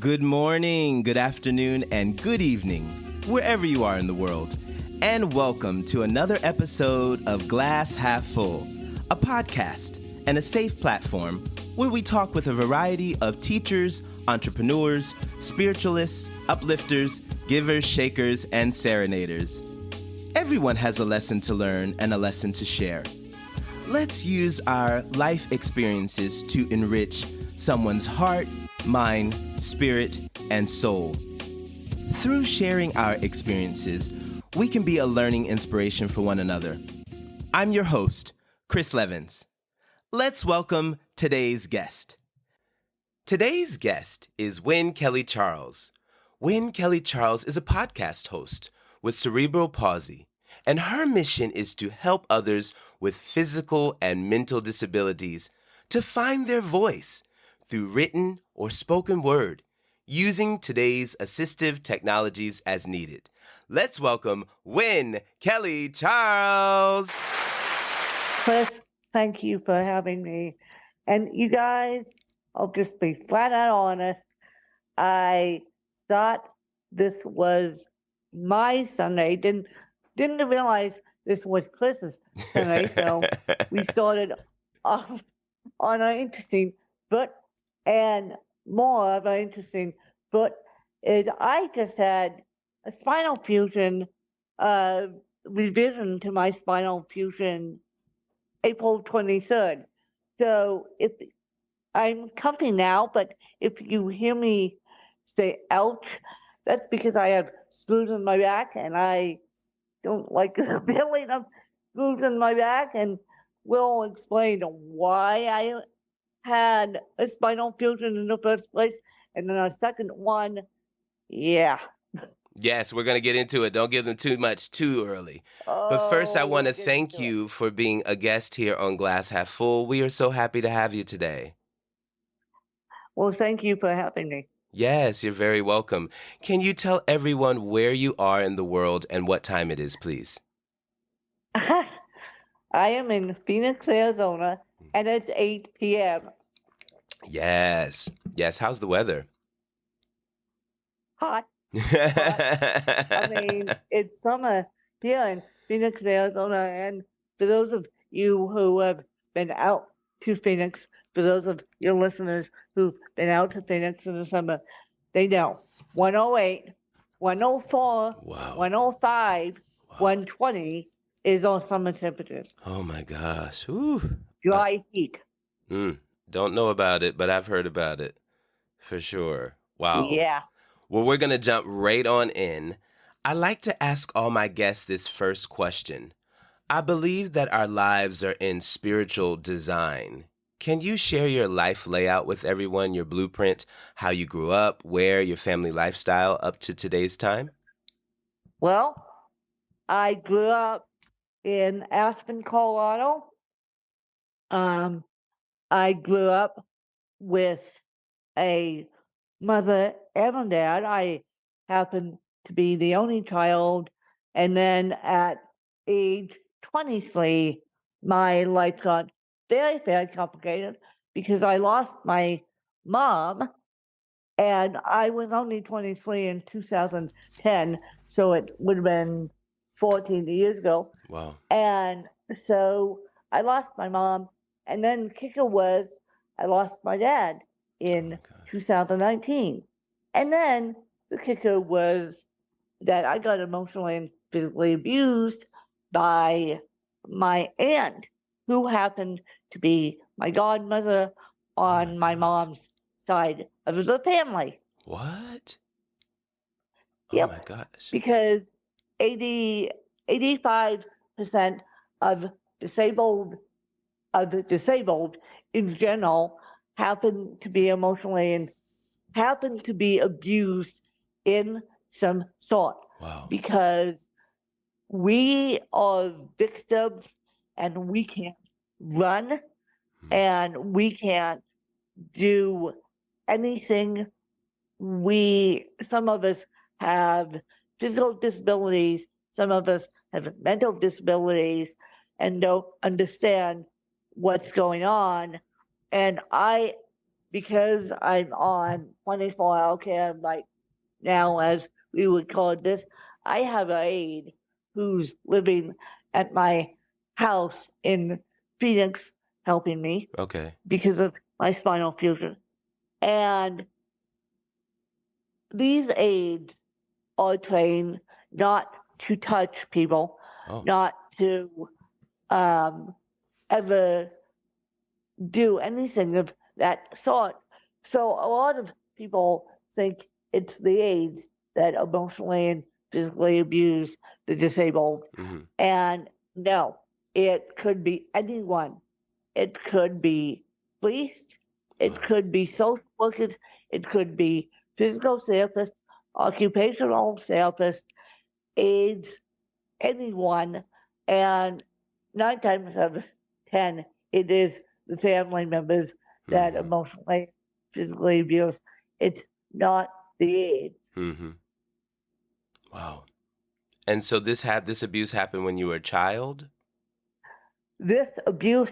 Good morning, good afternoon, and good evening, wherever you are in the world. And welcome to another episode of Glass Half Full, a podcast and a safe platform where we talk with a variety of teachers, entrepreneurs, spiritualists, uplifters, givers, shakers, and serenaders. Everyone has a lesson to learn and a lesson to share. Let's use our life experiences to enrich someone's heart, mind, spirit, and soul. Through sharing our experiences, we can be a learning inspiration for one another. I'm your host, Chris Levins. Let's welcome today's guest. Today's guest is Wynn Kelly Charles. Wynn Kelly Charles is a podcast host with Cerebral Palsy, and her mission is to help others with physical and mental disabilities to find their voice through written or spoken word, using today's assistive technologies as needed. Let's welcome Wynn Kelly Charles. Chris, thank you for having me. And you guys, I'll just be flat out honest. I thought this was my Sunday. Didn't realize this was Chris's Sunday. So we started off on an interesting foot, and more of an interesting foot is I just had a spinal fusion, revision to my spinal fusion April 23rd. So if I'm comfy now, but if you hear me say ouch, that's because I have screws in my back and I don't like the feeling of screws in my back, and we'll explain why I had a spinal fusion in the first place. And then a second one, yeah. Yes, we're going to get into it. Don't give them too much too early. But first, I want to thank you for being a guest here on Glass Half Full. We are so happy to have you today. Well, thank you for having me. Yes, you're very welcome. Can you tell everyone where you are in the world and what time it is, please? I am in Phoenix, Arizona, and it's 8 p.m. Yes. Yes, how's the weather? Hot. I mean, it's summer here in Phoenix, Arizona, and for those of you who have been out to Phoenix, for those of your listeners who've been out to Phoenix in the summer, they know 108, 104, Wow. 105, 120 is our summer temperatures. Oh my gosh. Ooh. Dry heat. Don't know about it, but I've heard about it for sure. Wow. Yeah. Well, we're going to jump right on in. I like to ask all my guests this first question. I believe that our lives are in spiritual design. Can you share your life layout with everyone, your blueprint, how you grew up, where your family lifestyle up to today's time? Well, I grew up in Aspen, Colorado. I grew up with a mother and a dad. I happened to be the only child. And then at age 23, my life got very, very complicated because I lost my mom, and I was only 23 in 2010. So it would have been 14 years ago. Wow. And so I lost my mom. And then the kicker was I lost my dad in 2019. And then the kicker was that I got emotionally and physically abused by my aunt, who happened to be my godmother on my mom's side of the family. What? Yep. Oh my gosh. Because 85% of the disabled in general happen to be emotionally and happen to be abused in some sort. Wow. Because we are victims and we can't run and we can't do anything. Some of us have physical disabilities, some of us have mental disabilities and don't understand what's going on. And I because I'm on 24-hour care right now, as we would call this, I have an aide who's living at my house in Phoenix helping me Okay. because of my spinal fusion. And these aides are trained not to touch people, Oh. not to ever do anything of that sort. So a lot of people think it's the aides that emotionally and physically abuse the disabled. Mm-hmm. And no, it could be anyone. It could be police, it could be social workers, it could be physical therapists, occupational therapists, aides, anyone. And 9 times out of 10, it is the family members that Mm-hmm. emotionally, physically abuse. It's not the aides. Mm-hmm. Wow. And so this abuse happened when you were a child? This abuse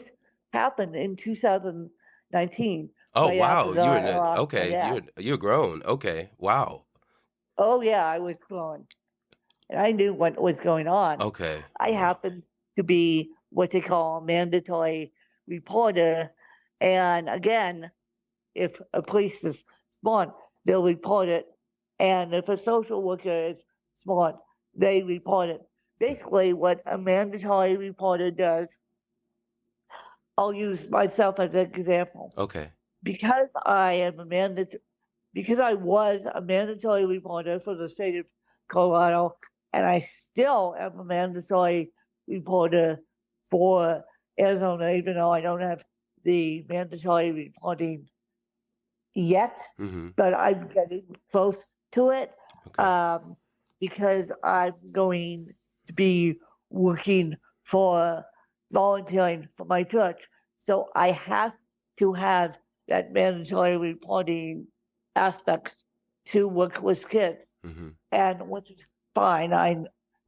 happened in 2019, Oh, right after wow. You were I lost my okay. dad. You're grown. Okay. Wow. Oh yeah, I was grown, and I knew what was going on. Okay. I Wow. happened to be what they call a mandatory reporter, and again, if a police is smart, they'll report it, and if a social worker is smart, they report it. Basically, what a mandatory reporter does, I'll use myself as an example. Okay. Because because I was a mandatory reporter for the state of Colorado, and I still am a mandatory reporter for Arizona, even though I don't have the mandatory reporting yet, Mm-hmm. but I'm getting close to it. Okay. Because I'm going to be working for volunteering for my church. So I have to have that mandatory reporting aspect to work with kids, Mm-hmm. and which is fine. I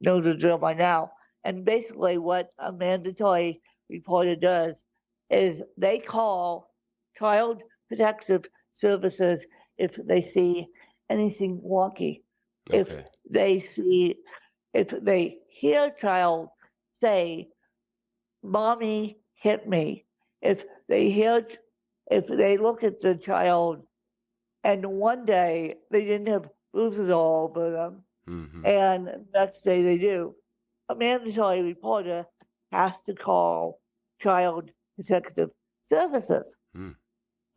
know the drill by now. And basically, what a mandatory reporter does is they call child protective services if they see anything wonky. If Okay. they see, if they hear a child say, "Mommy hit me," if they hear, if they look at the child and one day they didn't have bruises all over them, Mm-hmm. and next day they do, a mandatory reporter has to call child protective services. Mm.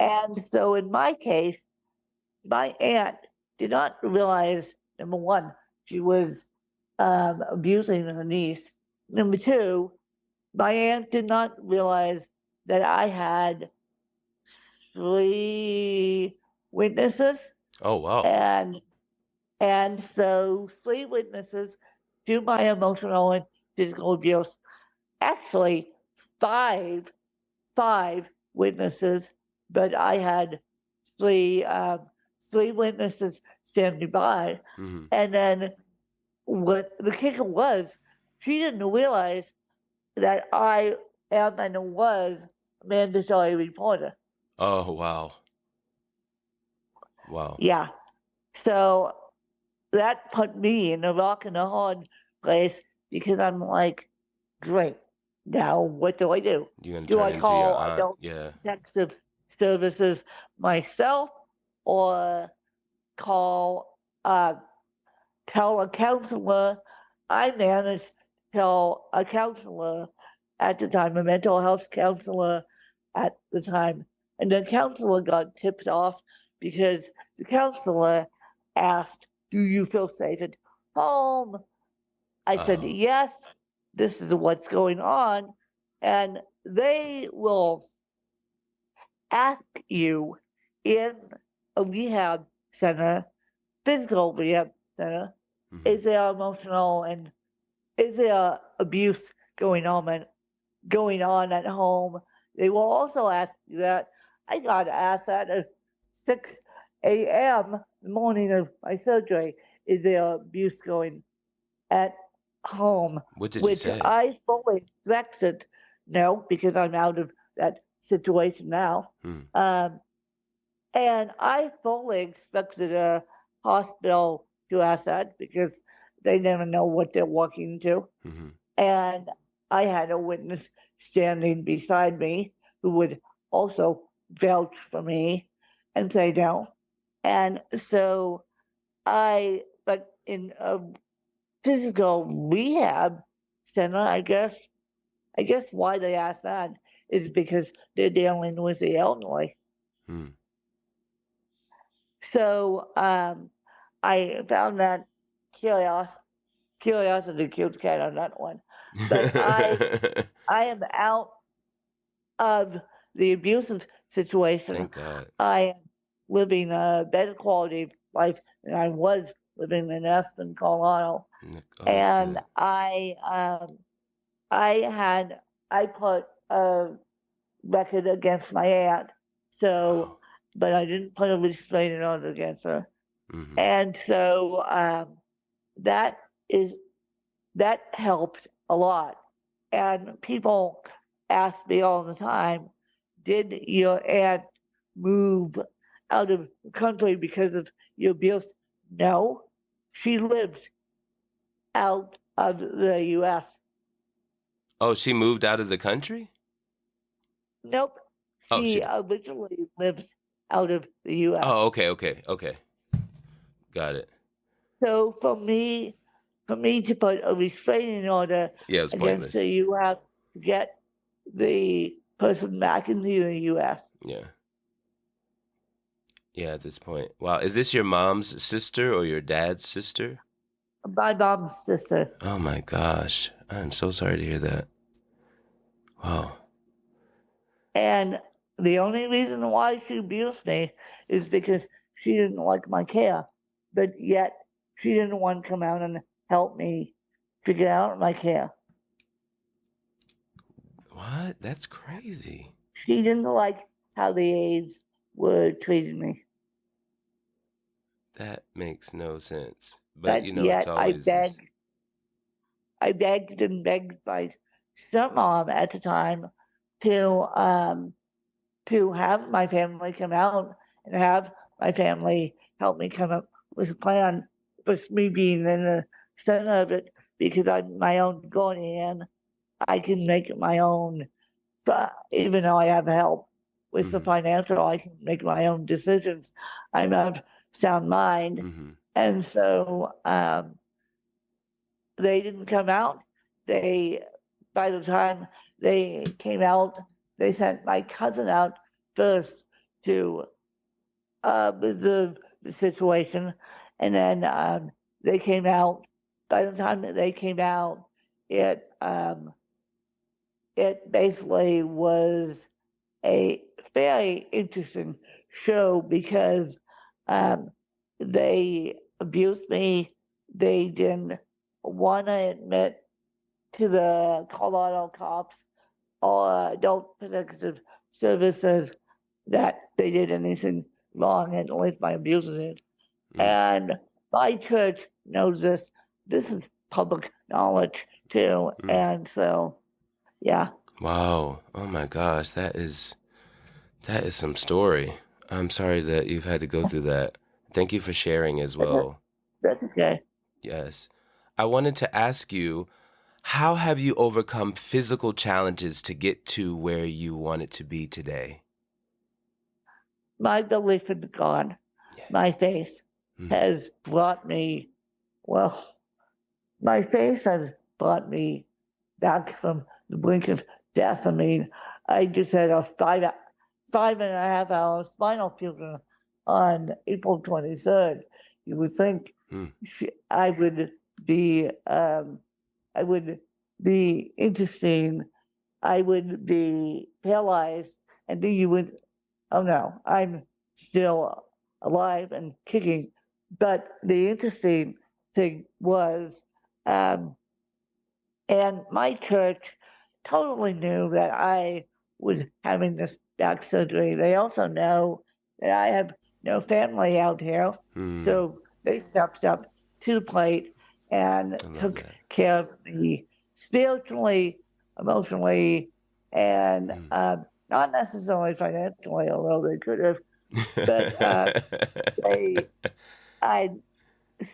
And so in my case, my aunt did not realize, number one, she was abusing her niece. Number two, my aunt did not realize that I had 3 witnesses, Oh, wow. and so 3 witnesses to my emotional and physical abuse. Actually, five witnesses, but I had three um, 3 witnesses standing by. Mm-hmm. And then what the kicker was, she didn't realize that I am and was a mandatory reporter. Oh, wow. Wow. Yeah. So that put me in a rock and a hard place, because I'm like, great. Now what do I do? You're gonna Do turn I into your call aunt. adult Yeah. protective services myself, or call tell a counselor? I managed to tell a counselor at the time, a mental health counselor at the time, and the counselor got tipped off because the counselor asked, "Do you feel safe at home?" I said, Oh. "Yes, this is what's going on." And they will ask you in a rehab center, physical rehab center, Mm-hmm. is there emotional and is there abuse going on at home? They will also ask you that. I got asked that at 6 a.m. the morning of my surgery. Is there abuse going at home? What did you Which say? I fully expected no, because I'm out of that situation now. Hmm. Um, And I fully expected a hospital to ask that because they never know what they're walking into. Mm-hmm. And I had a witness standing beside me who would also vouch for me and say no. And so but in a physical rehab center, I guess why they ask that is because they're dealing with the elderly. Mm. So I found that curiosity kills cat on that one. But I am out of the abusive situation. Thank God. I am living a better quality of life than I was living in Aspen, Colorado. Oh, that's And good. I put a record against my aunt. So, Wow. but I didn't put a restraining order against her. Mm-hmm. And so that is that helped a lot. And people ask me all the time, did your aunt move out of the country because of your abuse? No, she lives out of the US. Oh, she moved out of the country? Nope, Oh, she she did. originally lives out of the US. Oh, okay. Got it. So for me to put a restraining order Yeah, it was against pointless. her, you have to get the person back into the US. Yeah. Yeah, at this point. Wow. Is this your mom's sister or your dad's sister? My mom's sister. Oh my gosh. I'm so sorry to hear that. Wow. And the only reason why she abused me is because she didn't like my care. But yet she didn't want to come out and help me figure out my care. What? That's crazy. She didn't like how the aides were treating me. That makes no sense. But But it's yet always this. I begged and begged my stepmom at the time to have my family come out and have my family help me come up with a plan. With me being in the center of it, because I'm my own guardian, I can make my own. Even though I have help with the Mm-hmm. financial, I can make my own decisions. I'm of sound mind, Mm-hmm. and so they didn't come out. They, by the time they came out, they sent my cousin out first to observe the situation, and then they came out. By the time that they came out, it it basically was a very interesting show because um, they abused me. They didn't want to admit to the Colorado cops or adult protective services that they did anything wrong and at least by abusing it. Mm. And my church knows this. This is public knowledge too. Mm. And so, yeah. Wow. Oh my gosh, that is some story. I'm sorry that you've had to go through that. Thank you for sharing as well. That's okay. Yes. I wanted to ask you, how have you overcome physical challenges to get to where you wanted to be today? My belief in God, my Yes. faith, Mm. has brought me, well, my faith has brought me back from the brink of death. I mean, I just had a 5.5 hour spinal fusion on April 23rd. You would think Mm. I would be, I would be interesting. I would be paralyzed, and then you would, oh no, I'm still alive and kicking. But the interesting thing was, um, and my church totally knew that I was having this back surgery. They also know that I have no family out here. Mm. So they stepped up to the plate and I love took that. care of me spiritually, emotionally, and Mm. not necessarily financially, although they could have. But I'm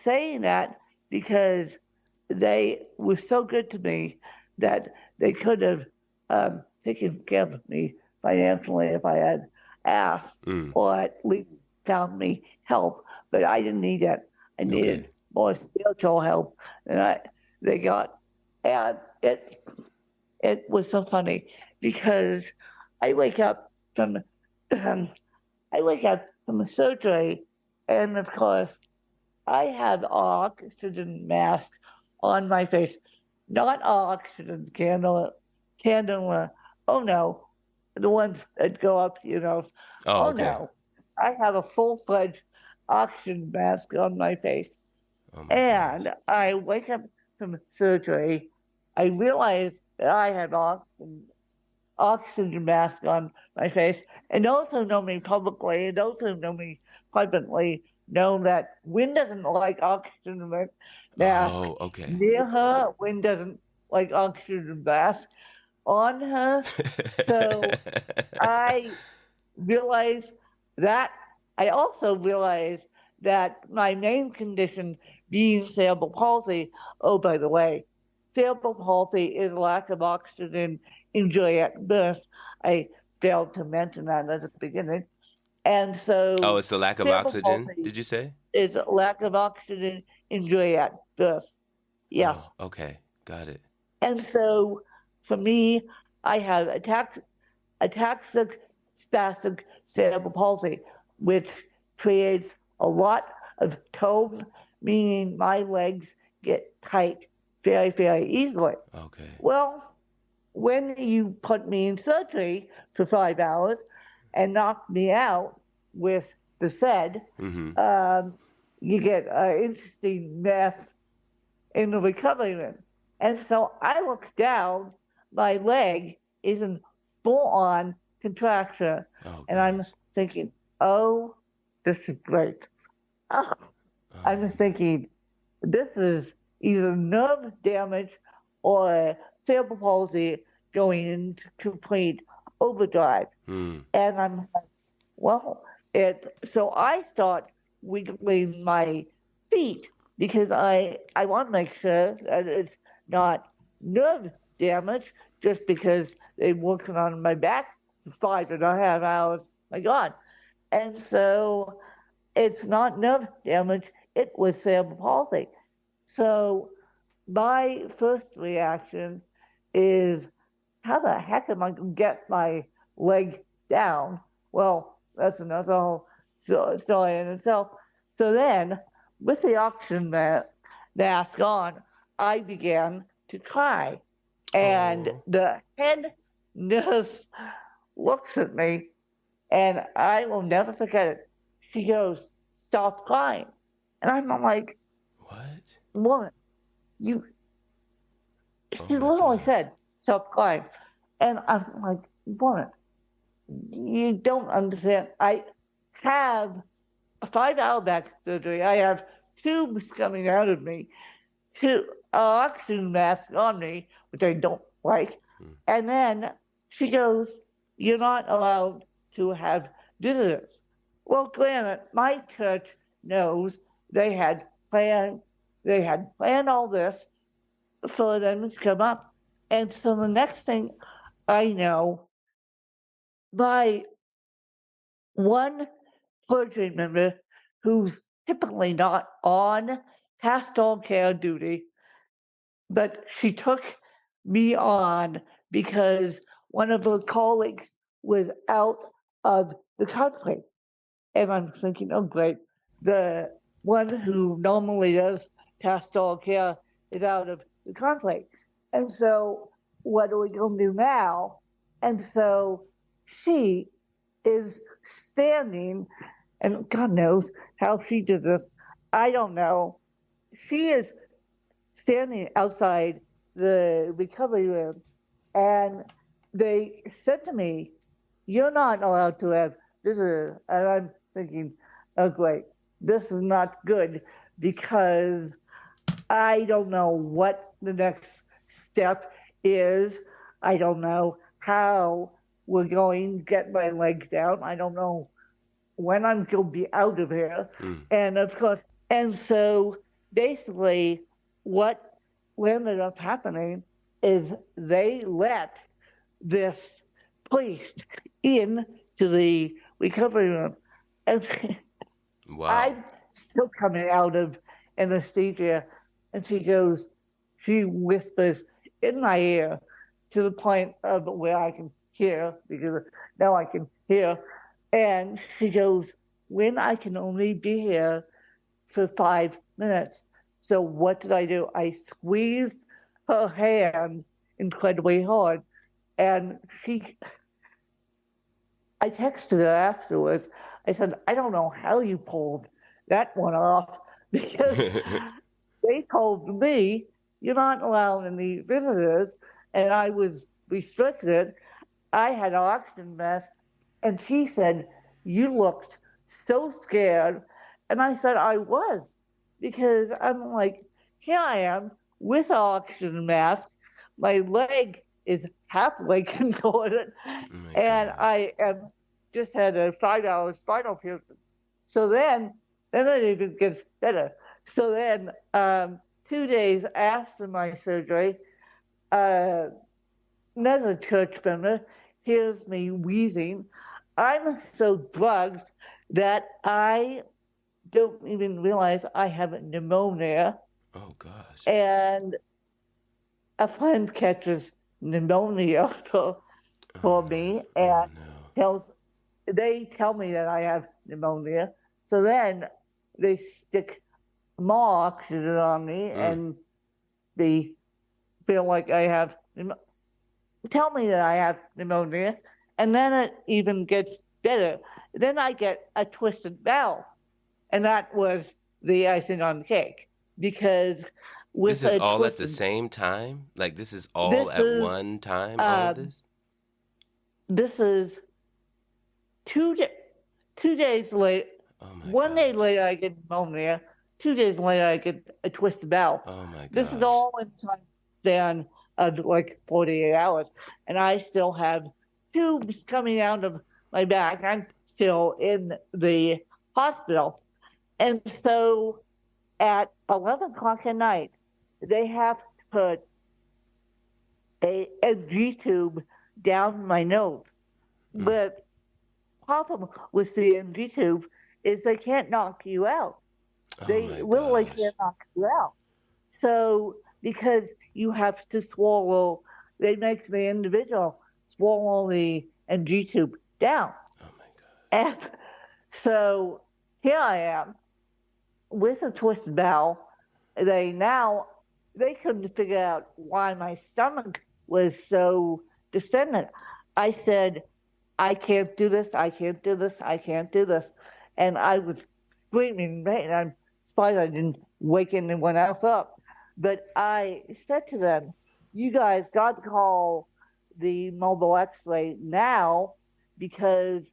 saying that because they were so good to me that they could have taken care of me financially if I had asked, or at least found me help. But I didn't need it. I needed more spiritual help than they got, and it was so funny because I wake up from I wake up from surgery, and of course I had oxygen mask on my face, not oxygen candle. Oh no, the ones that go up your nose. Oh, Oh okay. no, I have a full-fledged oxygen mask on my face. Oh my And gosh. I wake up from surgery. I realize that I had oxygen mask on my face. And those who know me publicly, and those who know me privately, know that Wynn doesn't like oxygen mask Oh, okay. near her. Wynn doesn't like oxygen mask on her. So I realized that. I also realized that my main condition being cerebral palsy, oh, by the way, cerebral palsy is lack of oxygen injury at birth. I failed to mention that at the beginning. And Oh, so it's the lack of cerebral oxygen, palsy did you say? is lack of oxygen injury at birth. Yes. Oh, okay. Got it. And so for me, I have ataxic spastic cerebral palsy, which creates a lot of tone, meaning my legs get tight very, very easily. Okay. Well, when you put me in surgery for 5 hours and knock me out with the SED, you get an interesting mess in the recovery room. And so I look down, my leg is in full on contraction. Oh And I'm thinking, oh, this is great. I'm thinking, this is either nerve damage or cerebral palsy going into complete overdrive. And I'm like, well, so I start wiggling my feet because I want to make sure that it's not nerve damage just because they're working on my back for 5.5 hours. My God. And so it's not nerve damage, it was cerebral palsy. So my first reaction is, how the heck am I going to get my leg down? Well, that's another whole story in itself. So then, with the oxygen mask on, I began to cry. And the head nurse looks at me, and I will never forget it. She goes, "Stop crying." And I'm like, What? "Woman, you," Oh she my literally God. said, "Stop crying." And I'm like, "Woman, you don't understand. I have a 5 hour back surgery. I have tubes coming out of me, two oxygen masks on me, which I don't like." And then she goes, "You're not allowed to have visitors." Well, granted, my church knows they had planned all this for them to come up. And so the next thing I know, my one clergy member who's typically not on pastoral care duty, but she took me on because one of her colleagues was out of the country. And I'm thinking, oh, great. The one who normally does pastoral care is out of the country. And so, what are we going to do now? And so, she is standing, and God knows how she did this. I don't know. She is standing outside the recovery room, and they said to me, "You're not allowed to have visitors." And I'm thinking, oh, great, this is not good because I don't know what the next step is. I don't know how we're going to get my leg down. I don't know when I'm going to be out of here. Mm. And of course, and so basically, what ended up happening is they let this priest in to the recovery room. And Wow. I'm still coming out of anesthesia. And she whispers in my ear to the point of where I can hear, because now I can hear. And she goes, when I can only be here for 5 minutes. So what did I do? I squeezed her hand incredibly hard. And I texted her afterwards. I said, I don't know how you pulled that one off, because they told me you're not allowed any visitors, and I was restricted. I had an oxygen mask, and she said, you looked so scared. And I said, I was, because I'm like, here I am with an oxygen mask. My leg is halfway contorted, and gosh. I am just had a $5 spinal fusion. So then it even gets better. So then, 2 days after my surgery, another church member hears me wheezing. I'm so drugged that I don't even realize I have pneumonia. Oh, gosh. And a friend catches pneumonia for me and they tell me that I have pneumonia. So then they stick more oxygen on me and they feel like I have, tell me that I have pneumonia. And then it even gets better. Then I get a twisted bowel. And that was the icing on the cake, because with this is all at the same time? Like, this is all at one time, all of this? This is 2 days later. Oh my 1 day later, I get pneumonia. 2 days later, I get a twisted bowel. Oh my gosh. This is all in time span of like 48 hours. And I still have tubes coming out of my back. I'm still in the hospital. And so at 11 o'clock at night, they have to put a G tube down my nose. The problem with the NG tube is they can't knock you out. They literally can't knock you out. So because you have to swallow, they make the individual swallow the NG tube down. Oh my God. And so here I am with a twisted bowel. They couldn't figure out why my stomach was so distended. I said, I can't do this, I can't do this, I can't do this. And I was screaming, right? And I'm surprised I didn't wake anyone else up. But I said to them, you guys got to call the mobile x-ray now, because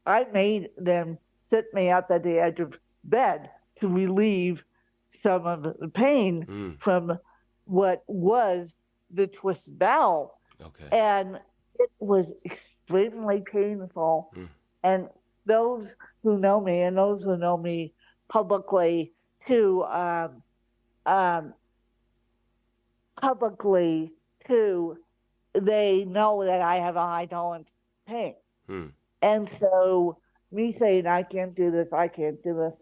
I made them sit me up at the edge of bed to relieve some of the pain from what was the twisted bowel. Okay. And it was extremely painful. And those who know me, and those who know me publicly too, they know that I have a high tolerance pain. And so me saying I can't do this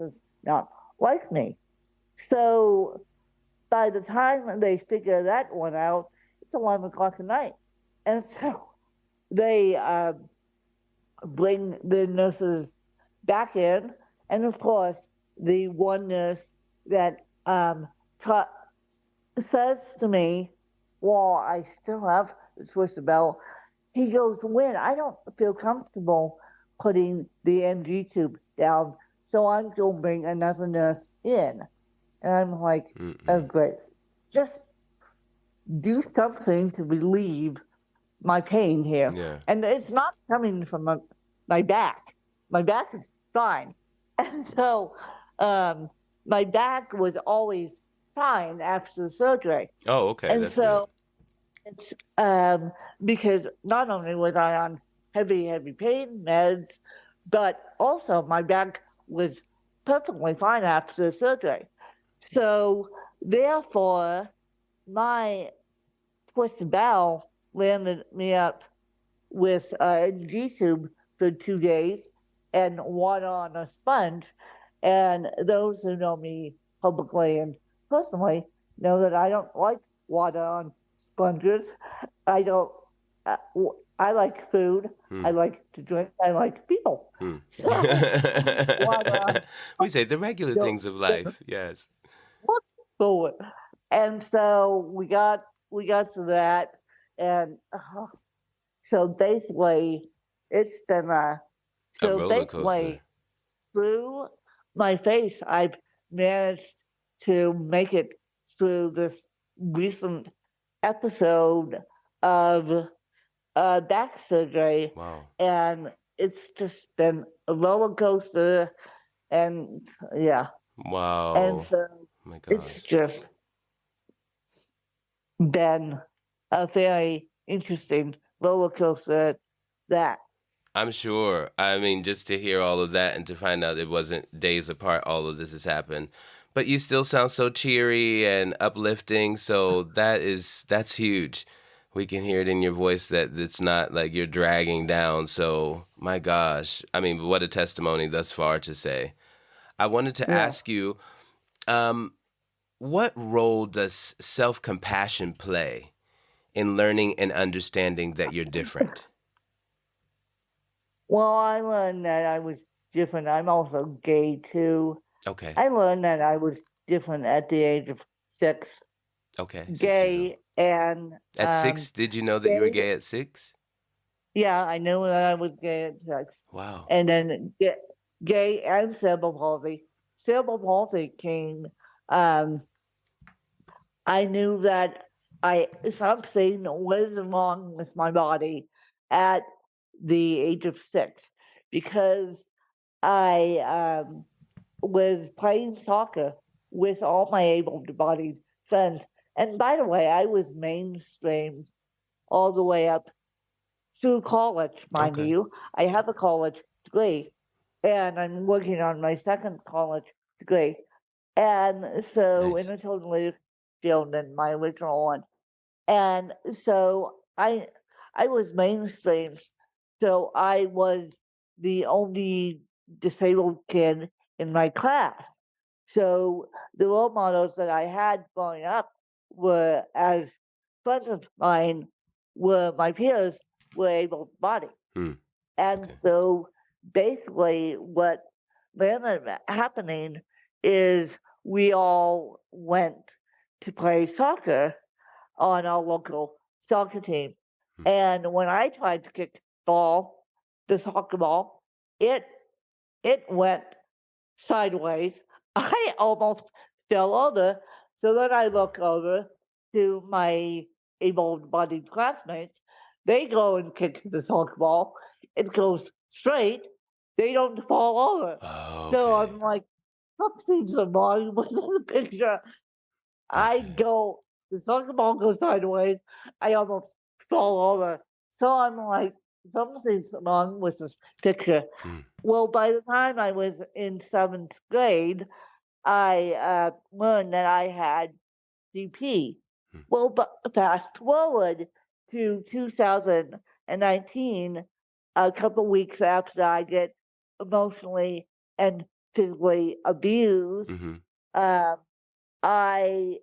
is not like me. So by the time they figure that one out, it's 11 o'clock at night. And so they bring the nurses back in. And of course, the one nurse that says to me, well, I still have the twisted bowel. He goes, Win, I don't feel comfortable putting the NG tube down, so I'm going to bring another nurse in. And I'm like, oh, great. Just do something to relieve my pain here. Yeah. And it's not coming from my back. My back is fine. And so my back was always fine after the surgery. Oh, okay. And that's so good. It's because not only was I on heavy pain meds, but also my back was perfectly fine after the surgery. So therefore, my twisted bowel landed me up with a G tube for 2 days and water on a sponge. And those who know me publicly and personally know that I don't like water on sponges. I don't. Uh, I like food. Hmm. I like to drink. I like people. Hmm. So water on We say the regular don't things of life. Yes. look forward. And so we got to that, and so basically, it's been a A so roller basically coaster. through my face, I've managed to make it through this recent episode of back surgery, Wow. and it's just been a roller coaster, and yeah, and Wow. so My it's gosh. just been a very interesting roller coaster that I'm sure. I mean, just to hear all of that and to find out it wasn't days apart, all of this has happened. But you still sound so cheery and uplifting. So that's huge. We can hear it in your voice that it's not like you're dragging down. So my gosh, I mean, what a testimony thus far to say. I wanted to yeah. ask you, um, what role does self compassion play in learning and understanding that you're different? Well, I learned that I was different. I'm also gay too. Okay. I learned that I was different at the age of 6, Okay. 6 years old. gay and At 6, did you know that you were gay. gay at 6? Yeah, I knew that I was gay at 6, Wow. and then gay and cerebral palsy. Cerebral palsy came. Um, I knew that something was wrong with my body at the age of 6 because I was playing soccer with all my able-bodied friends. And by the way, I was mainstream all the way up through college, mind Okay. you. I have a college degree, and I'm working on my second college degree. And so in Nice. a totally field than my original one. And so I was mainstream. So I was the only disabled kid in my class. So the role models that I had growing up were as friends of mine were my peers were able bodied. Hmm. And Okay. so basically what ended up happening is we all went to play soccer on our local soccer team. Hmm. And when I tried to kick ball, the soccer ball, it it went sideways. I almost fell over. So then I Wow. look over to my able-bodied classmates. They go and kick the soccer ball. It goes straight. They don't fall over. So Okay. I'm like, something's wrong with the picture. I Okay. go, the soccer ball goes sideways. I almost fall over. So I'm like, something's wrong with this picture. Hmm. Well, by the time I was in 7th grade, I learned that I had CP. Hmm. Well, but fast forward to 2019, a couple weeks after I get emotionally and physically abused, Mm-hmm. um, I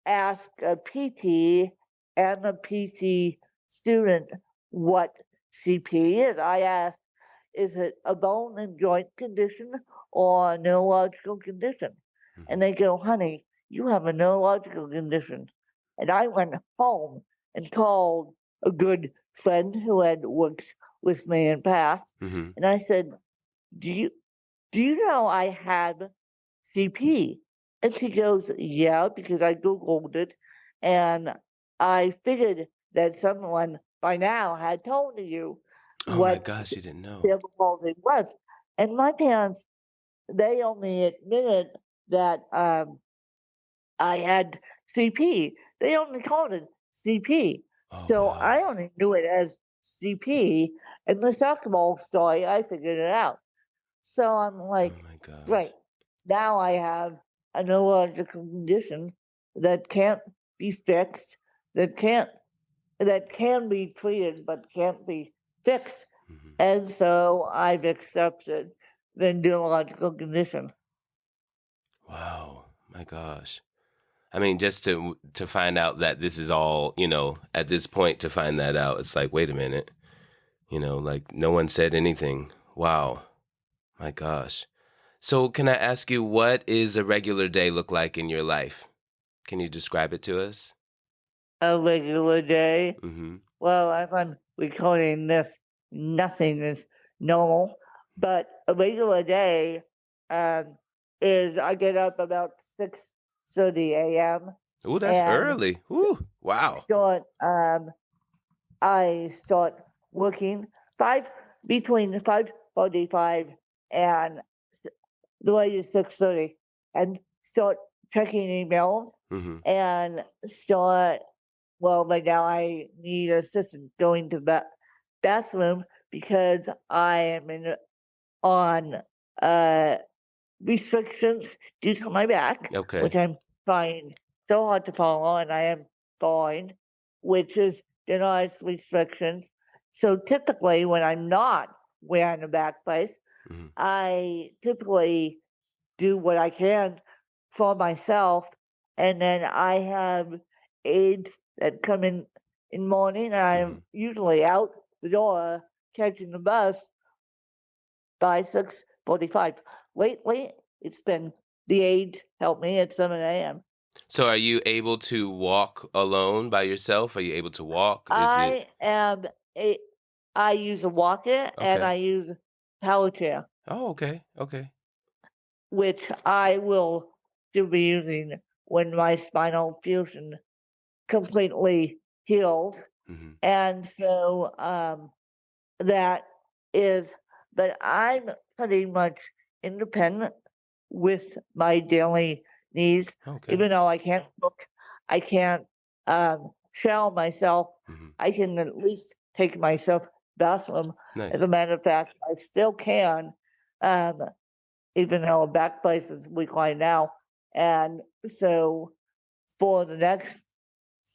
asked a PT and a PT student what CP is. I asked, is it a bone and joint condition or a neurological condition? Mm-hmm. And they go, honey, you have a neurological condition. And I went home and called a good friend who had worked with me in past. Mm-hmm. And I said, do you do you know I have CP? And she goes, yeah, because I Googled it and I figured that someone by now had told you Oh my what gosh, you didn't know. cerebral palsy was. And my parents, they only admitted that I had CP. They only called it CP. Oh So I wow. only knew it as GP, and the soccer ball story, I figured it out. So I'm like, Oh my gosh. great. Now I have a neurological condition that can't be fixed, that can be treated but can't be fixed. Mhm. And so I've accepted the neurological condition. Wow, my gosh. I mean, just to find out that this is all, at this point to find that out, it's like, wait a minute, like no one said anything. Wow, my gosh. So can I ask you, what is a regular day look like in your life? Can you describe it to us? A regular day. Mm-hmm. Well, as I'm recording this, nothing is normal. But a regular day is I get up about 6:30 a.m. Ooh, that's and early. Ooh, wow. start I start working between 5:45 and the latest 6:30, and start checking emails Mm-hmm. and start. Well, right now I need assistance going to the bathroom because I am on restrictions due to my back, Okay. which I'm trying so hard to follow, and I am following, which is denies restrictions. So typically, when I'm not wearing a back brace, Mm-hmm. I typically do what I can for myself, and then I have aides that come in morning, and I'm usually out the door catching the bus by 6:45. Lately, it's been the aides help me at 7 a.m. So are you able to walk alone by yourself? Are you able to walk? Is it I am a I use a walker and okay? I use power chair, Oh, okay. Okay. which I will still be using when my spinal fusion completely heals. Mm-hmm. And so that is, but I'm pretty much independent with my daily needs, Okay. even though I can't cook, I can't shower myself, Mm-hmm. I can at least take myself to the bathroom. Nice. As a matter of fact, I still can, um, even though a back place is required now. And so for the next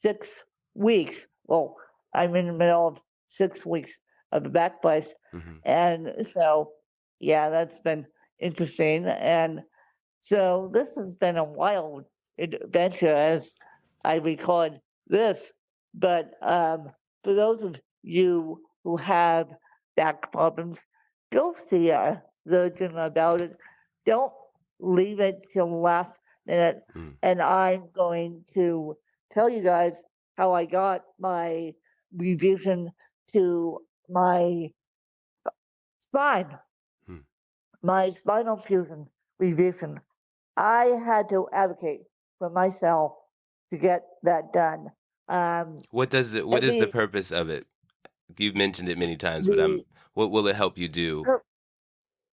6 weeks. Well, I'm in the middle of 6 weeks of the back place. Mm-hmm. And so, yeah, that's been interesting. And so this has been a wild adventure as I record this. But for those of you who have back problems, go see a surgeon about it. Don't leave it till the last minute. Mm. And I'm going to tell you guys how I got my revision to my spine, Mm. my spinal fusion revision. I had to advocate for myself to get that done. What does it? What is the Every purpose of it? You've mentioned it many times, but the what will it help you do?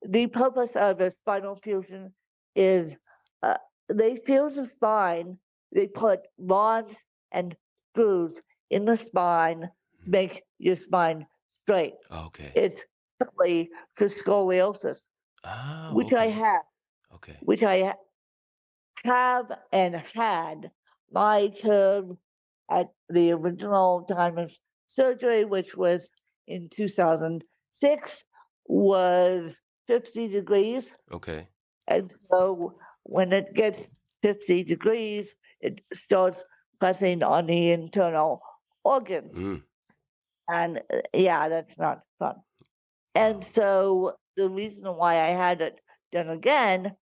the purpose of a spinal fusion is uh, they fuse the spine. They put rods and screws in the spine to make your spine straight. Okay. It's simply for scoliosis, Oh, which I okay. have, Okay. which I have and had. My curve at the original time of surgery, which was in 2006, was 50 degrees. Okay. And so when it gets 50 degrees, it starts pressing on the internal organs. Mm. And yeah, that's not fun. And Wow. so the reason why I had it done again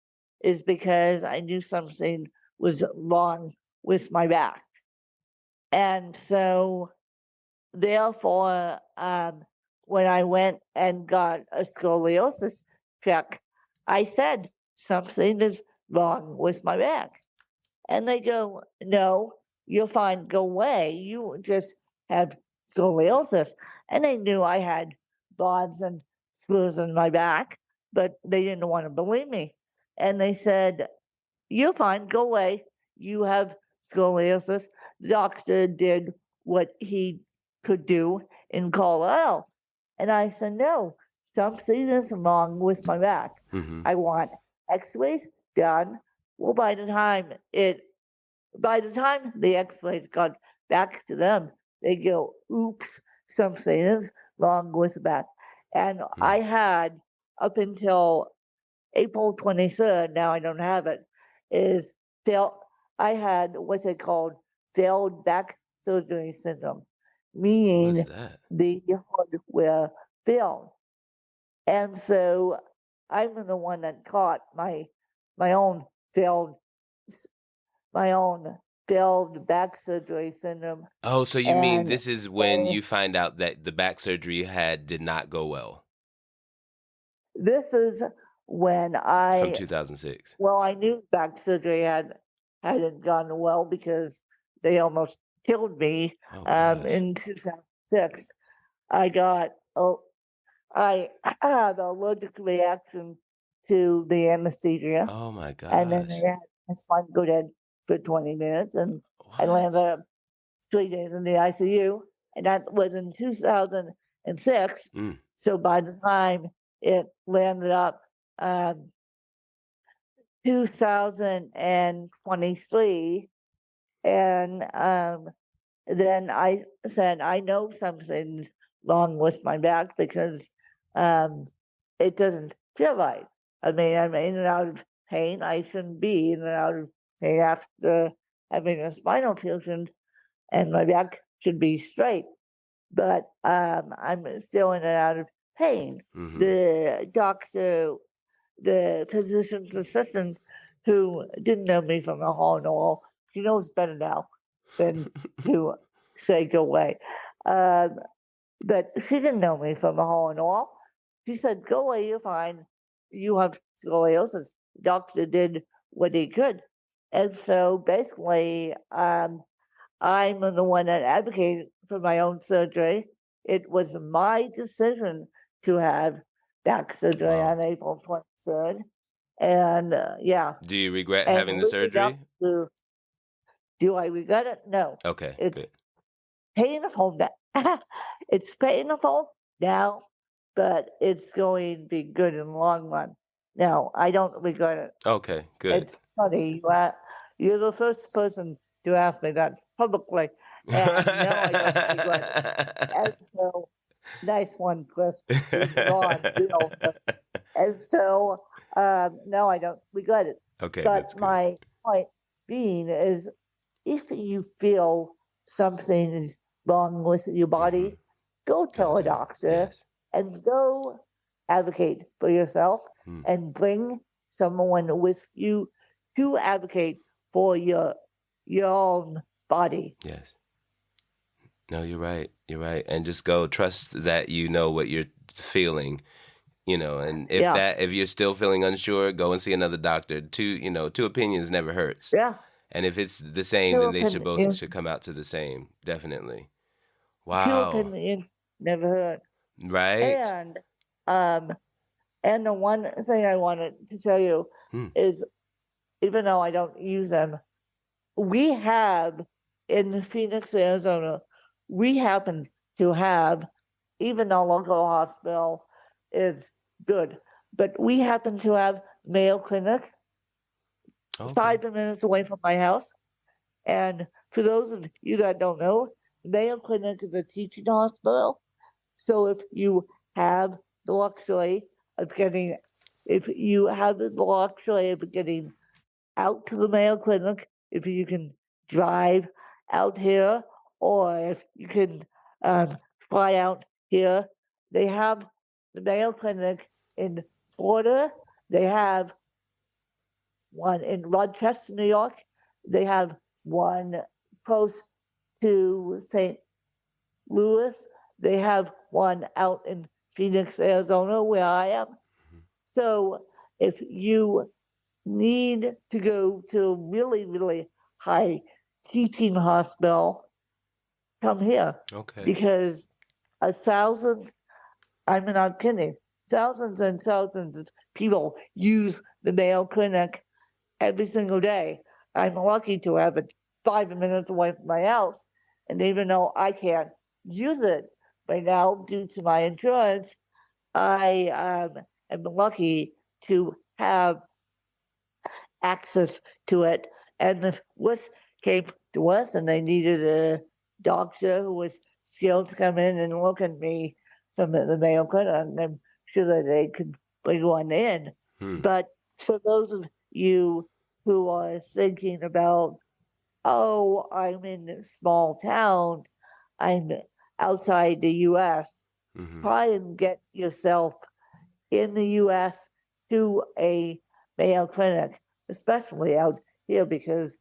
is because I knew something was wrong with my back. And so therefore, when I went and got a scoliosis check, I said, something is wrong with my back. And they go, no, you're fine, go away. You just have scoliosis. And they knew I had rods and screws in my back, but they didn't want to believe me. And they said, you're fine, go away. You have scoliosis. The doctor did what he could do in Colorado. And I said, no, something is wrong with my back. Mm-hmm. I want x-rays done. Well, by the time the x-rays got back to them, they go, oops, something is wrong with the back. And I had up until April 23rd, now I don't have it, I had what they called failed back surgery syndrome, meaning the hardware failed. And so I'm the one that caught my own failed my own failed back surgery syndrome. Oh, so you mean this is when you find out that the back surgery you had did not go well? This is when From 2006. Well, I knew back surgery hadn't gone well because they almost killed me. In 2006. I had an allergic reaction to the anesthesia. Oh my And then gosh. they had my spine go dead for 20 minutes, and I landed up 3 days in the ICU, and that was in 2006. So by the time it landed up 2023, and then I said, I know something's wrong with my back because it doesn't feel right. I mean, I'm in and out of pain. I shouldn't be in and out of pain after having a spinal fusion, and my back should be straight. But I'm still in and out of pain. The doctor, the physician's assistant, who didn't know me from a hole in the wall, she knows better now than to say go away. But she didn't know me from a hole in the wall. She said, go away, you're fine. You have scoliosis. The doctor did what he could. And so basically, I'm the one that advocated for my own surgery. It was my decision to have back surgery on April 23rd. And yeah. Do you regret having the surgery? Do I regret it? No. Okay, it's good. painful. It's painful now, but it's going to be good in the long run. No, I don't regret it. Okay, good. It's funny. You're the first person to ask me that publicly. And no, I don't regret it. And so, nice one, Chris. And so, no, I don't regret it. Okay, but that's good. My point being is, if you feel something is wrong with your body, go tell a doctor and go advocate for yourself and bring someone with you to advocate for your own body. Yes. No, you're right. You're right. And just go trust that you know what you're feeling, and if you're still feeling unsure, go and see another doctor. Two opinions never hurts. Yeah. And if it's the same, then they should come out to the same. Definitely. Wow. 2 opinions never hurt. Right. And the one thing I wanted to tell you is, even though I don't use them, we have in Phoenix, Arizona, we happen to have, even though local hospital is good, but we happen to have Mayo Clinic 5 minutes away from my house. And for those of you that don't know, Mayo Clinic is a teaching hospital. So if you have the luxury of getting out to the Mayo Clinic, if you can drive out here, or if you can fly out here, they have the Mayo Clinic in Florida. They have one in Rochester, New York. They have one close to St. Louis. They have one out in Phoenix, Arizona, where I am. So if you need to go to a really, really high teaching hospital, come here. Okay. Because I'm not kidding, thousands and thousands of people use the Mayo Clinic every single day. I'm lucky to have it 5 minutes away from my house. And even though I can't use it, right now, due to my insurance, I am lucky to have access to it. And the Swiss came to us and they needed a doctor who was skilled to come in and look at me from the Mayo Clinic, and I'm sure that they could bring one in. But for those of you who are thinking about, oh, I'm in a small town, I'm outside the US, try and get yourself in the US to a Mayo Clinic, especially out here, because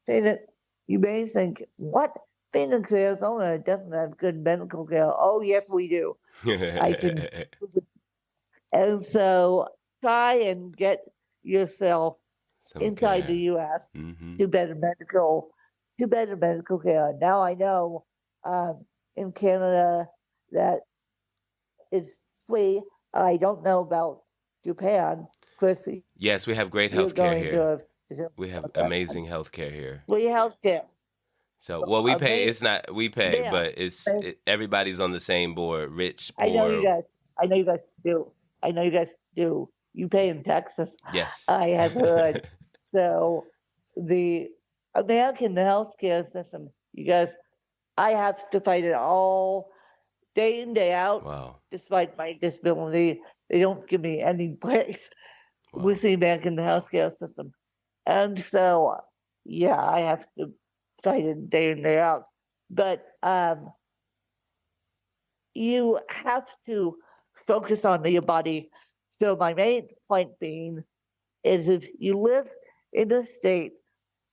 Phoenix, you may think, what? Phoenix, Arizona doesn't have good medical care. Oh, yes, we do. I can. And so try and get yourself inside the US to better medical care. Now I know in Canada that it's free. I don't know about Japan. Chris, Yes, we have great you're health care going here. to We have amazing health care here. free healthcare. So, well, we pay. It's not we pay, Yeah, but everybody's on the same board. Rich, I know you poor. guys. I know you guys do. I know you guys do. You pay in Texas. Yes. I have heard. So the American healthcare system, you guys, I have to fight it all day in, day out. Wow. Despite my disability, they don't give me any breaks with the American healthcare system. And so, yeah, I have to fight it day in, day out. But you have to focus on your body. So my main point being is if you live in a state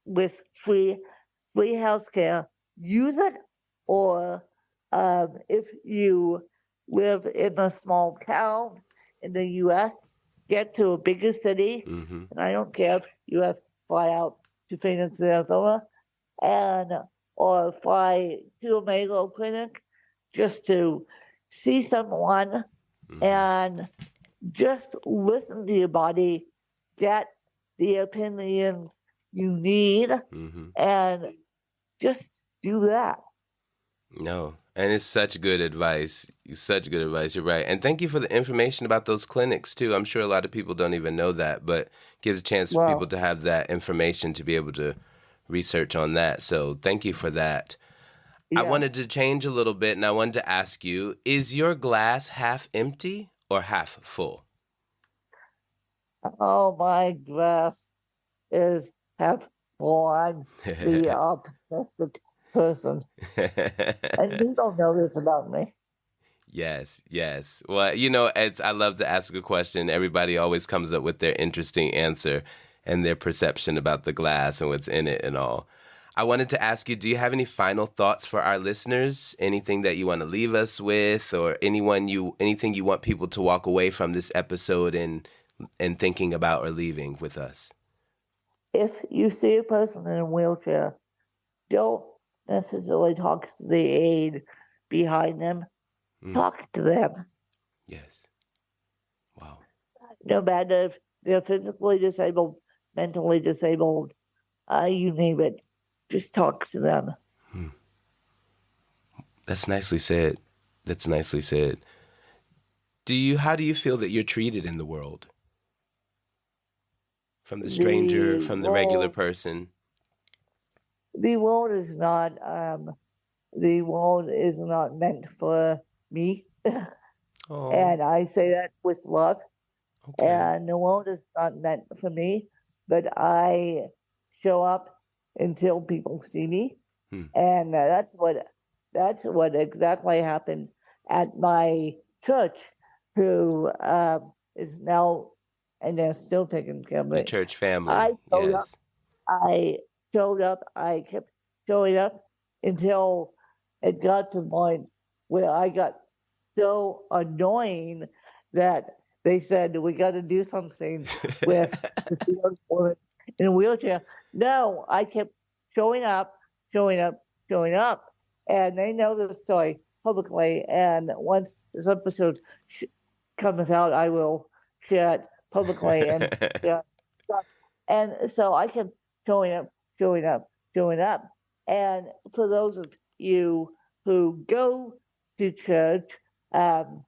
with free healthcare, use it. Or if you live in a small town in the U.S., get to a bigger city, and I don't care if you have to fly out to Phoenix, Arizona, and or fly to a Mayo Clinic just to see someone and just listen to your body, get the opinions you need, and just do that. No, and it's such good advice. Such good advice. You're right. And thank you for the information about those clinics, too. I'm sure a lot of people don't even know that, but gives a chance for people to have that information to be able to research on that. So thank you for that. I wanted to change a little bit, and I wanted to ask you, is your glass half empty or half full? Oh, my glass is half full. I'm the optimistic person. And you don't know this about me. Yes, yes. Well, I love to ask a question. Everybody always comes up with their interesting answer and their perception about the glass and what's in it and all. I wanted to ask you, do you have any final thoughts for our listeners? Anything that you want to leave us with, or anything you want people to walk away from this episode and thinking about or leaving with us? If you see a person in a wheelchair, don't necessarily talk to the aide behind them. Talk to them. Yes. Wow. No matter if they're physically disabled, mentally disabled, you name it, just talk to them. That's nicely said. That's nicely said. How do you feel that you're treated in the world? From the stranger, from the regular person? The world is not meant for me. Oh. And I say that with love. Okay. And the world is not meant for me, but I show up until people see me. And that's what exactly happened at my church, who is now, and they're still taking care of me. The church family. I showed up. I kept showing up until it got to the point where I got so annoying that they said, we got to do something with the young woman in a wheelchair. No, I kept showing up. And they know the story publicly. And once this episode comes out, I will share it publicly. And so I kept showing up. And for those of you who go to church and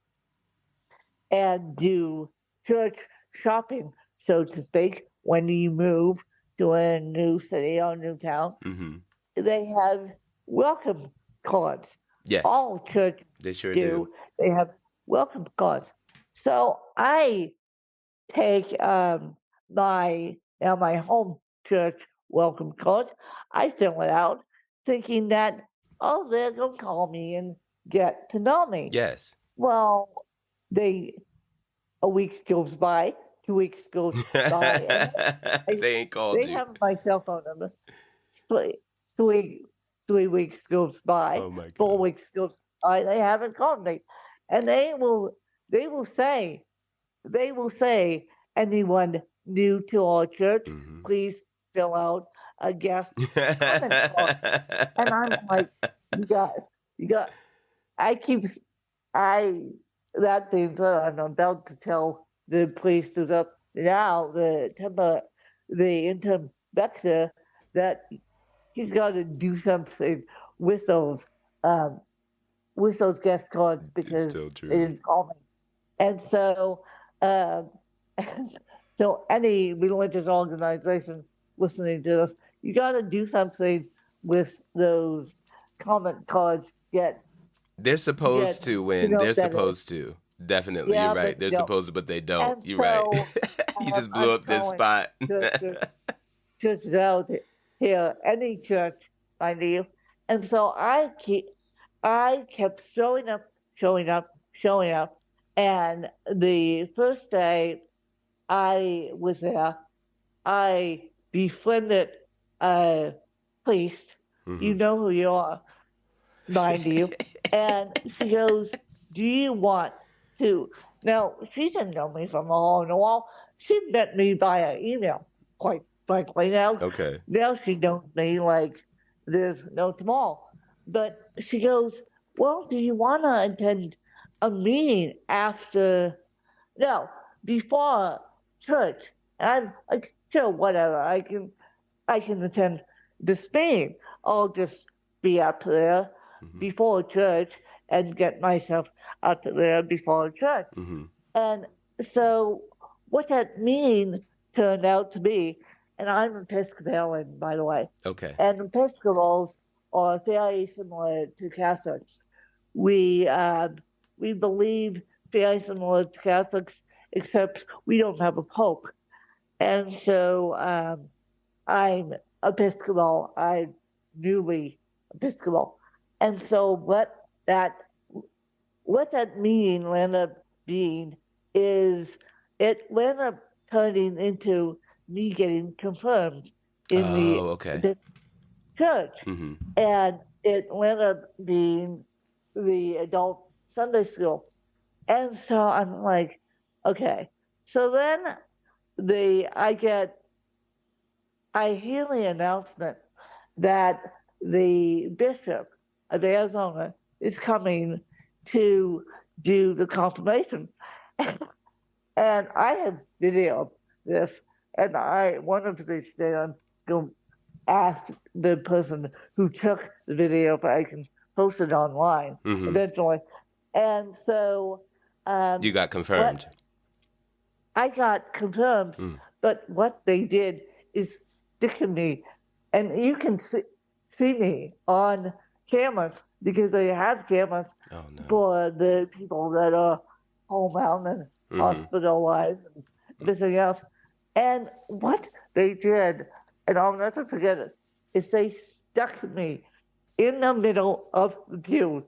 do church shopping, so to speak, when you move to a new city or new town. Mm-hmm. They have welcome cards. Yes. All churches They sure do. They have welcome cards. So I take my home church welcome card. I fill it out, thinking that they're gonna call me and get to know me. Yes. Well, a week goes by, 2 weeks goes by, and They ain't called they you. have my cell phone number. Three weeks goes by. Oh my God. 4 weeks goes by. They haven't called me, and they will say, anyone new to our church, please fill out a guest comment card. And I'm like, you got. That means that I'm about to tell the police who's up now, the interim vector, that he's got to do something with those guest cards because still true. they didn't call me. And so, so any religious organization listening to this, you got to do something with those comment cards. They're supposed to win. They're supposed to. Definitely. Yeah, you're right. They're supposed to, but they don't. And you're so, right. You just blew up this spot. Churches out here, any church, mind you. And so I kept showing up. And the first day I was there, I befriended a priest. You know who you are, mind you. And she goes, do you want to? Now, she didn't know me from a hole in the wall. She met me via email, quite frankly. Now she knows me like there's no tomorrow. But she goes, well, do you want to attend a meeting before church? And I'm like, sure, whatever. I can attend this meeting. I'll just be up there before church and get myself up there before church. And so what that meeting turned out to be, and I'm Episcopalian, by the way. Okay. And Episcopals are fairly similar to Catholics. We believe fairly similar to Catholics, except we don't have a pope. And so I'm Episcopal. I'm newly Episcopal. And so what that meeting ended up being is it ended up turning into me getting confirmed in the church. And it ended up being the adult Sunday school. And so I'm like, okay. So then I hear the announcement that the bishop of Arizona is coming to do the confirmation. And I have videoed this, and I wanted to stay on, go ask the person who took the video if I can post it online eventually. And so you got confirmed. I got confirmed, but what they did is stick me, and you can see me on cameras because they have cameras for the people that are homebound and hospitalized and everything else. And what they did, and I'll never forget it, is they stuck me in the middle of the pews.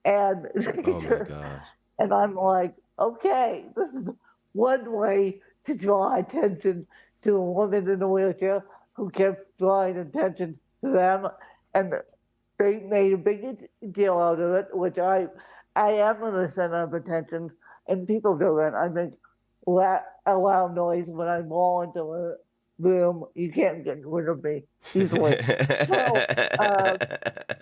And oh my gosh. And I'm like, okay, this is one way to draw attention to a woman in a wheelchair who kept drawing attention to them. And they made a big deal out of it, which I am in the center of attention, and people do that. I make a loud noise when I walk into a room. You can't get rid of me easily.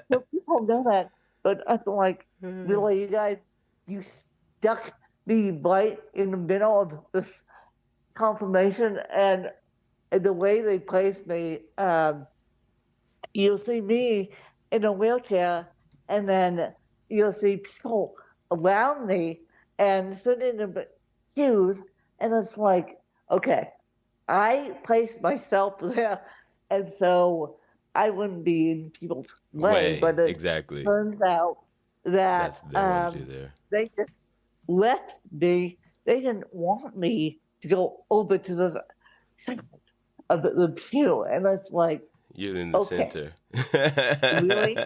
So people know that, but I'm like, really, you guys, you stuck me right in the middle of this confirmation, and the way they placed me, you'll see me in a wheelchair, and then you'll see people around me and sitting in the pews, and it's like, okay, I placed myself there, and so I wouldn't be in people's way. But it exactly. turns out that They wanted you there. they just left me. They didn't want me to go over to the side of the pew, and it's like, You're in the okay, center. really?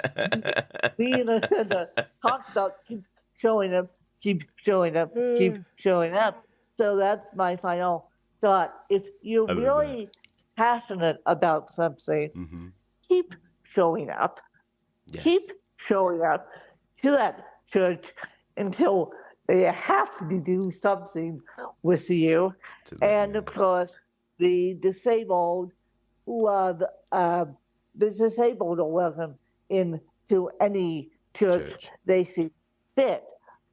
We in the center talked about keep showing up, keep showing up, keep showing up. So that's my final thought. If you're I love really passionate about something, Mm-hmm. keep showing up. Yes. Keep showing up to that church until they have to do something with you. And of course, the disabled love the disabled are welcome into any church they see fit.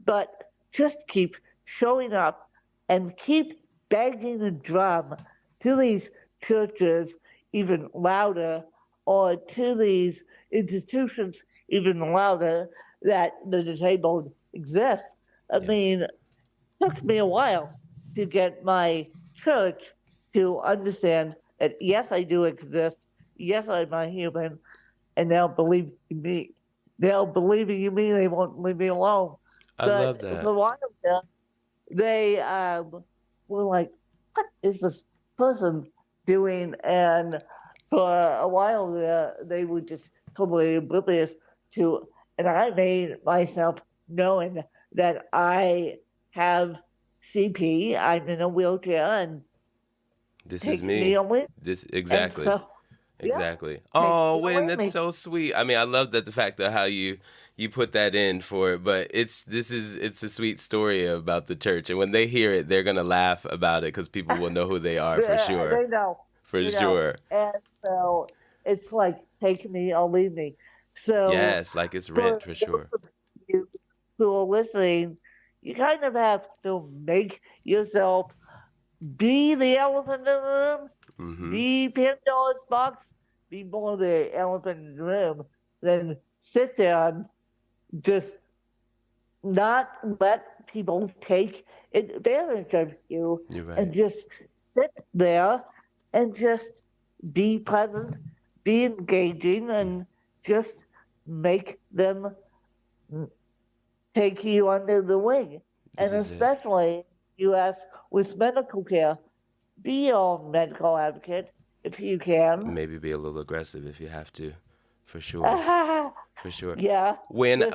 But just keep showing up and keep banging the drum to these churches even louder, or to these institutions even louder, that the disabled exist. I mean, it took me a while to get my church to understand that yes, I do exist. Yes, I'm a human, and they'll believe in me. They'll believe in me. They won't leave me alone. I But love that. for a while there, they were like, "What is this person doing?" And for a while there, they were just totally oblivious to. And I made myself known that I have CP. I'm in a wheelchair, and This take is me. away. This exactly. And so, Exactly. yeah, Oh, take me Wynn, away. that's so sweet. I mean, I love that the fact that how you put that in for it, but it's a sweet story about the church, and when they hear it, they're gonna laugh about it because people will know who they are for sure. They know. For you know. sure. And so it's like, take me or leave me. So Yes, like it's rent for sure. those of you who are listening, you kind of have to make yourself be the elephant in the room, Mm-hmm. be Pandora's box, be more the elephant in the room, than sit there and just not let people take advantage of you. You're right. And just sit there and just be present, be engaging, and just make them take you under the wing. This And is it. especially, you ask, with medical care, be your medical advocate if you can. Maybe be a little aggressive if you have to, for sure. For sure. Yeah. When just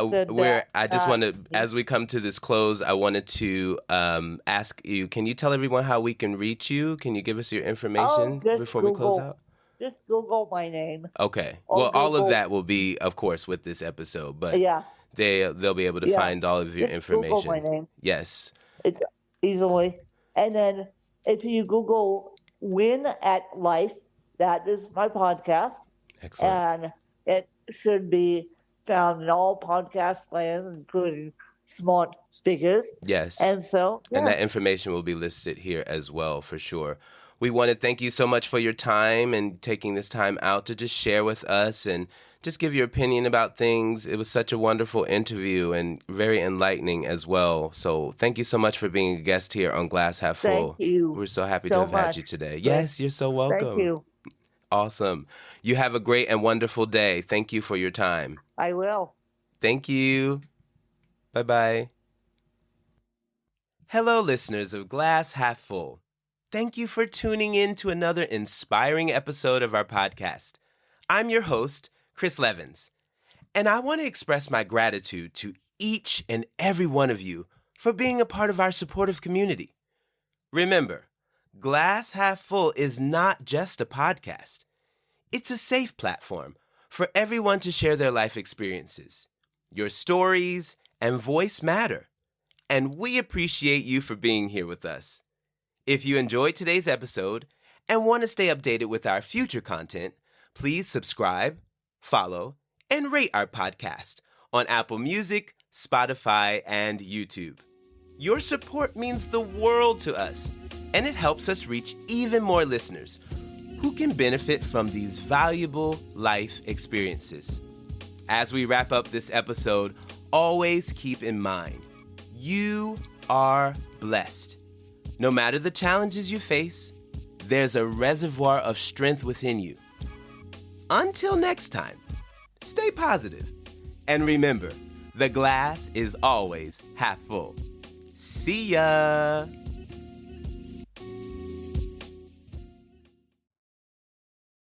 I just want to, as we come to this close, I wanted to ask you, can you tell everyone how we can reach you? Can you give us your information before we close out? Just Google my name. Okay. Or Well, all of Google- that will be, of course, with this episode, but Yeah. they'll be able to Yeah. find all of your Just information. Google my name. Yes. It's easily. And then if you Google Win at Life, that is my podcast. Excellent. And it should be found in all podcast plans, including smart speakers. Yes. And so, And that information will be listed here as well, for sure. We want to thank you so much for your time and taking this time out to just share with us and just give your opinion about things. It was such a wonderful interview and very enlightening as well. So thank you so much for being a guest here on Glass Half Full. Thank you. We're so happy so to have had much. you today. Yes, you're so welcome. Thank you. Awesome. You have a great and wonderful day. Thank you for your time. I will. Thank you. Bye-bye. Hello, listeners of Glass Half Full. Thank you for tuning in to another inspiring episode of our podcast. I'm your host, Chris Levins, and I want to express my gratitude to each and every one of you for being a part of our supportive community. Remember, Glass Half Full is not just a podcast. It's a safe platform for everyone to share their life experiences. Your stories and voice matter, and we appreciate you for being here with us. If you enjoyed today's episode and want to stay updated with our future content, please subscribe, follow, and rate our podcast on Apple Music, Spotify, and YouTube. Your support means the world to us, and it helps us reach even more listeners who can benefit from these valuable life experiences. As we wrap up this episode, always keep in mind, you are blessed. No matter the challenges you face, there's a reservoir of strength within you. Until next time, stay positive. And remember, the glass is always half full. See ya!